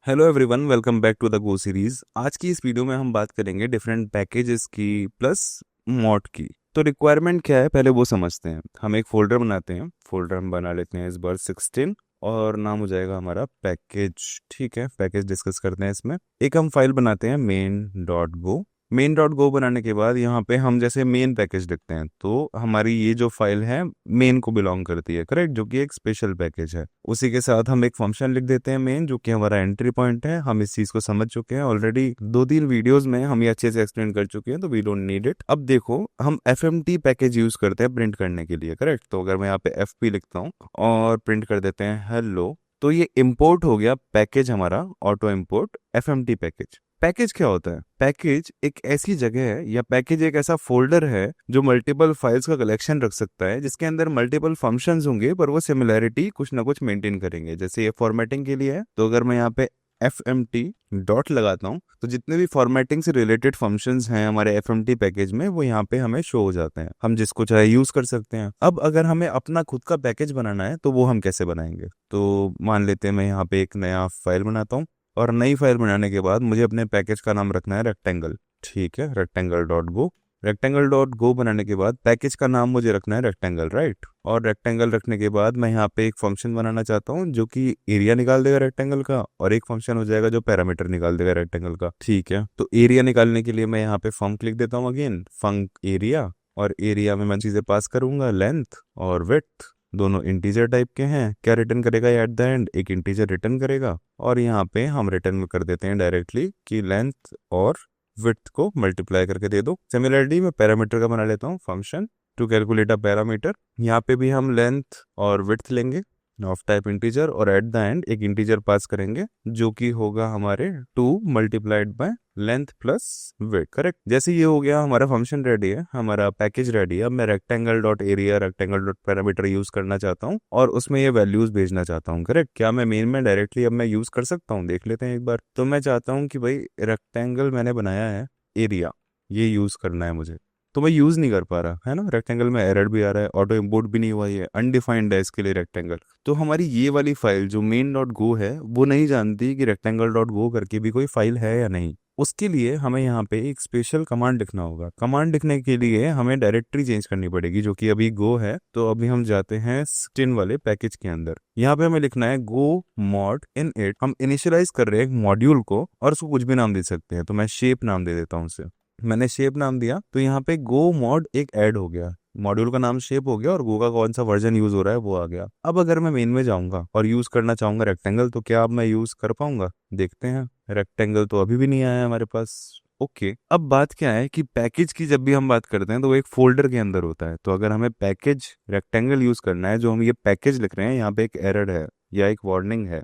Hello everyone, welcome back to the go series. आज की इस वीडियो में हम बात करेंगे डिफरेंट पैकेजेस की प्लस मॉड की। तो रिक्वायरमेंट क्या है पहले वो समझते हैं। हम एक फोल्डर बनाते हैं। फोल्डर हम बना लेते हैं इस बार 16 और नाम हो जाएगा हमारा पैकेज। ठीक है, पैकेज डिस्कस करते हैं। इसमें एक हम फाइल बनाते हैं main.go। main.go बनाने के बाद यहाँ पे हम जैसे मेन पैकेज लिखते हैं तो हमारी ये जो फाइल है मेन को बिलोंग करती है, करेक्ट, जो कि एक स्पेशल पैकेज है। उसी के साथ हम एक फंक्शन लिख देते हैं मेन, जो कि हमारा एंट्री पॉइंट है। हम इस चीज को समझ चुके हैं ऑलरेडी, 2-3 वीडियोस में हम ये अच्छे से एक्सप्लेन कर चुके हैं, तो वी डोंट नीड इट। अब देखो, हम fmt पैकेज यूज करते हैं प्रिंट करने के लिए, करेक्ट। तो अगर मैं यहाँ पे fp लिखता हूँ और प्रिंट कर देते हैं हेलो, तो ये इंपोर्ट हो गया पैकेज हमारा, auto import fmt package. Package क्या होता है? पैकेज एक ऐसी जगह है या पैकेज एक ऐसा फोल्डर है जो मल्टीपल फाइल्स का कलेक्शन रख सकता है, जिसके अंदर मल्टीपल फंक्शंस होंगे पर वो सिमिलैरिटी कुछ ना कुछ मेंटेन करेंगे। जैसे ये फॉर्मेटिंग के लिए है, तो अगर मैं यहाँ पे fmt डॉट लगाता हूँ तो जितने भी फॉर्मेटिंग से रिलेटेड फंक्शंस हैं हमारे fmt पैकेज में वो यहाँ पे हमें शो हो जाते हैं। हम जिसको चाहे यूज कर सकते हैं। अब अगर हमें अपना खुद का पैकेज बनाना है तो वो हम कैसे बनाएंगे? तो मान लेते हैं मैं यहाँ पे एक नया फाइल बनाता हूँ और नई फाइल बनाने के बाद मुझे अपने पैकेज का नाम रखना है रेक्टेंगल। ठीक है, rectangle dot go. Rectangle dot go बनाने के बाद पैकेज का नाम मुझे रखना है रेक्टेंगल, राइट। और रेक्टेंगल रखने के बाद मैं यहाँ पे एक फंक्शन बनाना चाहता हूँ जो कि एरिया निकाल देगा रेक्टेंगल का, और एक फंक्शन हो जाएगा जो पैरामीटर निकाल देगा रेक्टेंगल का। ठीक है, तो एरिया निकालने के लिए मैं यहाँ पे फंक लिख देता हूँ, अगेन फंक एरिया। और एरिया में मैं चीजें पास करूंगा, लेंथ और विड्थ, दोनों इंटीजर टाइप के हैं। क्या रिटर्न करेगा एट द एंड? एक इंटीजर रिटर्न करेगा। और यहाँ पे हम रिटर्न में कर देते हैं डायरेक्टली कि लेंथ और विड्थ को मल्टीप्लाई करके दे दो। सिमिलरली मैं पैरामीटर का बना लेता हूँ function to calculate a parameter. यहाँ पे भी हम लेंथ और विड्थ लेंगे ऑफ टाइप इंटीजर, और एट द एंड एक इंटीजर पास करेंगे जो कि होगा हमारे 2 multiplied by length plus width, correct. जैसे ये हो गया, हमारा फंक्शन रेडी है, हमारा पैकेज रेडी है। अब मैं rectangle dot area, rectangle dot parameter use करना चाहता हूँ और उसमें ये वैल्यूज भेजना चाहता हूँ, करेक्ट। क्या मैं मेन में डायरेक्टली अब मैं यूज कर सकता हूँ? देख लेते हैं एक बार। तो मैं चाहता हूँ कि भाई रेक्टेंगल मैंने बनाया है, एरिया ये यूज करना है मुझे, तो मैं यूज नहीं कर पा रहा है ना। रेक्टेंगल में एरर भी आ रहा है, ऑटो इंपोर्ट भी नहीं हुआ, ये अनडिफाइंड है इसके लिए रेक्टेंगल। तो हमारी ये वाली फाइल जो मेन डॉट गो है वो नहीं जानती कि रेक्टेंगल डॉट गो करके भी कोई फाइल है या नहीं। उसके लिए हमें यहाँ पे एक स्पेशल कमांड लिखना होगा। कमांड लिखने के लिए हमें डायरेक्टरी चेंज करनी पड़ेगी, जो कि अभी गो है। तो अभी हम जाते हैं 16 वाले पैकेज के अंदर। यहाँ पे हमें लिखना है गो मॉड इन इट। हम इनिशियलाइज कर रहे हैं एक मॉड्यूल को और उसको कुछ भी नाम दे सकते हैं, तो मैं शेप नाम दे देता हूँ उसे। मैंने शेप नाम दिया तो यहाँ पे गो मॉड एक ऐड हो गया, मॉड्यूल का नाम शेप हो गया और गो का कौन सा वर्जन यूज हो रहा है वो आ गया। अब अगर मैं मेन में जाऊंगा और यूज करना चाहूंगा रेक्टेंगल, तो क्या अब मैं यूज कर पाऊंगा? देखते हैं। रेक्टेंगल तो अभी भी नहीं आया हमारे पास। ओके, अब बात क्या है कि पैकेज की जब भी हम बात करते हैं तो वो एक फोल्डर के अंदर होता है। तो अगर हमें पैकेज रेक्टेंगल यूज करना है, जो हम ये पैकेज लिख रहे हैं, यहाँ पे एक एरर है या एक वार्निंग है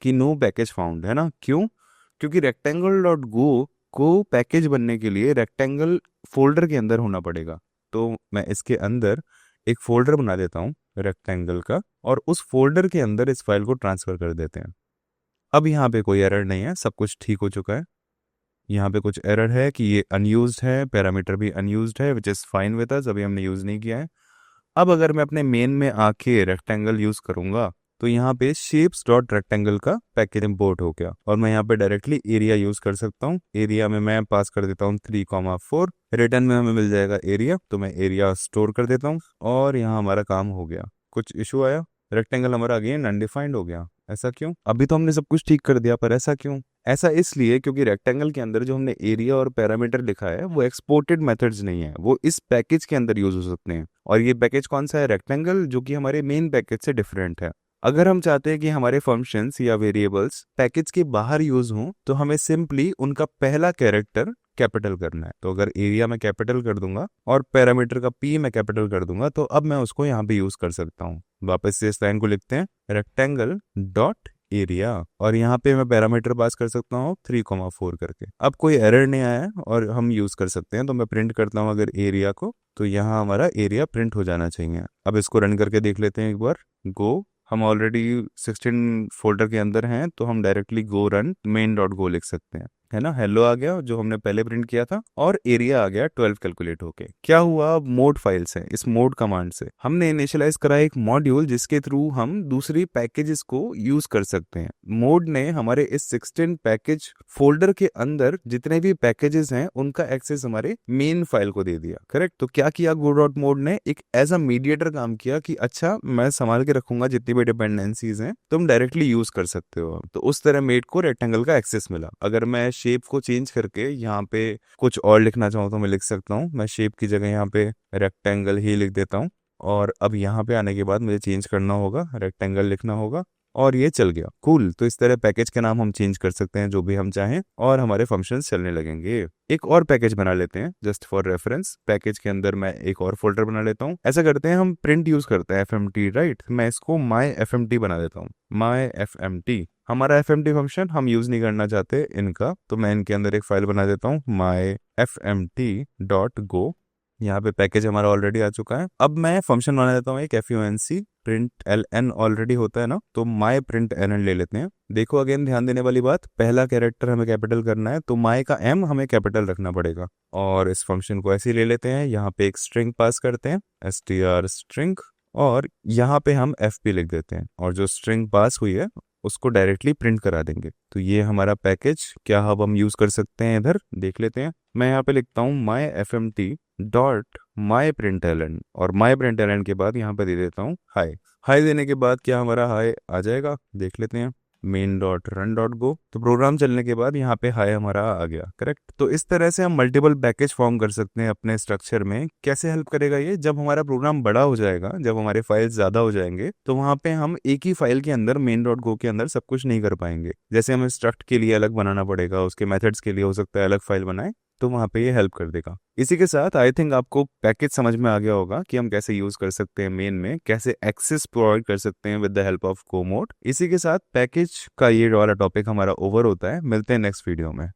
कि नो पैकेज फाउंड, है ना। क्यों? क्योंकि रेक्टेंगल डॉट गो को पैकेज बनने के लिए रेक्टेंगल फोल्डर के अंदर होना पड़ेगा। तो मैं इसके अंदर एक फोल्डर बना देता हूँ रेक्टेंगल का, और उस फोल्डर के अंदर इस फाइल को ट्रांसफर कर देते हैं। अब यहाँ पे कोई एरर नहीं है, सब कुछ ठीक हो चुका है। यहाँ पे कुछ एरर है कि ये अनयूज्ड है, पैरामीटर भी अनयूज्ड है, which is fine with us, अभी हमने यूज नहीं किया है। अब अगर मैं अपने मेन में आके रेक्टेंगल यूज करूंगा तो यहाँ पे शेप्स डॉट रेक्टेंगल का पैकेज इंपोर्ट हो गया, और मैं यहाँ पे डायरेक्टली एरिया यूज कर सकता हूँ। एरिया में मैं पास कर देता हूँ 3,4। रिटर्न में हमें मिल जाएगा एरिया, तो मैं एरिया स्टोर कर देता हूँ और यहाँ हमारा काम हो गया। कुछ इशू आया, रेक्टेंगल हमारा अगेन अनडिफाइंड हो गया। ऐसा क्यों? अभी तो हमने सब कुछ ठीक कर दिया, पर ऐसा क्यों? ऐसा इसलिए क्योंकि रेक्टेंगल के अंदर जो हमने एरिया और पैरामीटर लिखा है वो एक्सपोर्टेड मेथड्स नहीं है, वो इस पैकेज के अंदर यूज हो सकते हैं। और ये पैकेज कौन सा है? रेक्टेंगल, जो कि हमारे मेन पैकेज से डिफरेंट है। अगर हम चाहते हैं कि हमारे फंक्शंस या वेरिएबल्स पैकेज के बाहर यूज हों, तो हमें सिंपली उनका पहला कैरेक्टर कैपिटल करना है। तो अगर एरिया में कैपिटल कर दूंगा और पैरामीटर का पी में कैपिटल कर दूंगा, तो अब मैं उसको यहाँ पे यूज कर सकता हूँ। वापस से इस लाइन को लिखते हैं, रेक्टेंगल डॉट एरिया, और यहाँ पे मैं पैरामीटर पास कर सकता हूँ 3,4 करके। अब कोई एरर नहीं आया है और हम यूज कर सकते हैं। तो मैं प्रिंट करता हूँ अगर एरिया को, तो यहाँ हमारा एरिया प्रिंट हो जाना चाहिए। अब इसको रन करके देख लेते हैं एक बार। गो, हम ऑलरेडी 16 फोल्डर के अंदर हैं, तो हम डायरेक्टली गो रन main.go लिख सकते हैं। है ना, हेलो आ गया जो हमने पहले प्रिंट किया था, और एरिया आ गया 12 कैलकुलेट होके। क्या हुआ, अब मोड फाइल से, इस मोड कमांड से हमने इनिशियलाइज करा एक मॉड्यूल जिसके थ्रू हम दूसरी पैकेजेस को यूज कर सकते हैं। मोड ने हमारे इस 16 पैकेज फोल्डर के अंदर जितने भी पैकेजेस हैं उनका एक्सेस हमारे मेन फाइल को दे दिया। करेक्ट। तो क्या किया गो डॉट मोड ने, एक एज अ मीडिएटर काम किया कि अच्छा मैं संभाल के रखूंगा जितनी भी डिपेंडेंसीज हैं, तुम डायरेक्टली यूज कर सकते हो। तो उस तरह मेड को रेक्टेंगल का एक्सेस मिला। अगर मैं शेप को चेंज करके यहाँ पे कुछ और लिखना चाहूँ तो मैं लिख सकता हूँ। मैं शेप की जगह यहाँ पे रेक्टेंगल ही लिख देता हूँ, और अब यहाँ पे आने के बाद मुझे चेंज करना होगा, रेक्टेंगल लिखना होगा, और ये चल गया। कूल। तो इस तरह पैकेज के नाम हम चेंज कर सकते हैं जो भी हम चाहें, और हमारे फंक्शंस चलने लगेंगे। एक और पैकेज बना लेते हैं जस्ट फॉर रेफरेंस। पैकेज के अंदर मैं एक और फोल्डर बना लेता हूँ। ऐसा करते हैं, हम प्रिंट यूज करते हैं FMT, राइट। मैं इसको माई FMT बना देता हूँ। माई FMT हमारा FMT फंक्शन हम यूज नहीं करना चाहते इनका, तो मैं इनके अंदर एक फाइल बना देता हूँ माई FMT.go। यहाँ पे पैकेज हमारा ऑलरेडी आ चुका है। अब मैं फंक्शन बना देता हूँ एक FUNC, प्रिंट LN ऑलरेडी होता है ना, तो माई प्रिंट LN ले लेते हैं। देखो अगेन ध्यान देने वाली बात, पहला कैरेक्टर हमें कैपिटल करना है, तो माई का M हमें कैपिटल रखना पड़ेगा। और इस फंक्शन को ऐसे ही ले लेते हैं, यहाँ पे एक स्ट्रिंग पास करते हैं, str स्ट्रिंग, और यहाँ पे हम FP लिख देते हैं, और जो स्ट्रिंग पास हुई है उसको डायरेक्टली प्रिंट करा देंगे। तो ये हमारा पैकेज क्या अब हम यूज कर सकते हैं, इधर देख लेते हैं। मैं यहाँ पे लिखता हूँ माई FMT डॉट माई प्रिंट LN, और माई प्रिंट LN के बाद यहाँ पे दे देता हूँ हाई। हाई देने के बाद क्या हमारा हाई आ जाएगा, देख लेते हैं। Main dot run dot go, तो प्रोग्राम चलने के बाद यहाँ पे हाई हमारा आ गया। करेक्ट। तो इस तरह से हम मल्टीपल पैकेज फॉर्म कर सकते हैं अपने स्ट्रक्चर में। कैसे हेल्प करेगा ये, जब हमारा प्रोग्राम बड़ा हो जाएगा, जब हमारे फाइल्स ज्यादा हो जाएंगे, तो वहां पे हम एक ही फाइल के अंदर मेन डॉट गो के अंदर सब कुछ नहीं कर पाएंगे। जैसे हमें स्ट्रक्ट के लिए अलग बनाना पड़ेगा, उसके मेथड्स के लिए हो सकता है अलग फाइल बनाए, तो वहां पे ये हेल्प कर देगा। इसी के साथ आई थिंक आपको पैकेज समझ में आ गया होगा कि हम कैसे यूज कर सकते हैं मेन में, कैसे एक्सेस प्रोवाइड कर सकते हैं विद द हेल्प ऑफ को मोड। इसी के साथ पैकेज का ये वाला टॉपिक हमारा ओवर होता है। मिलते हैं नेक्स्ट वीडियो में।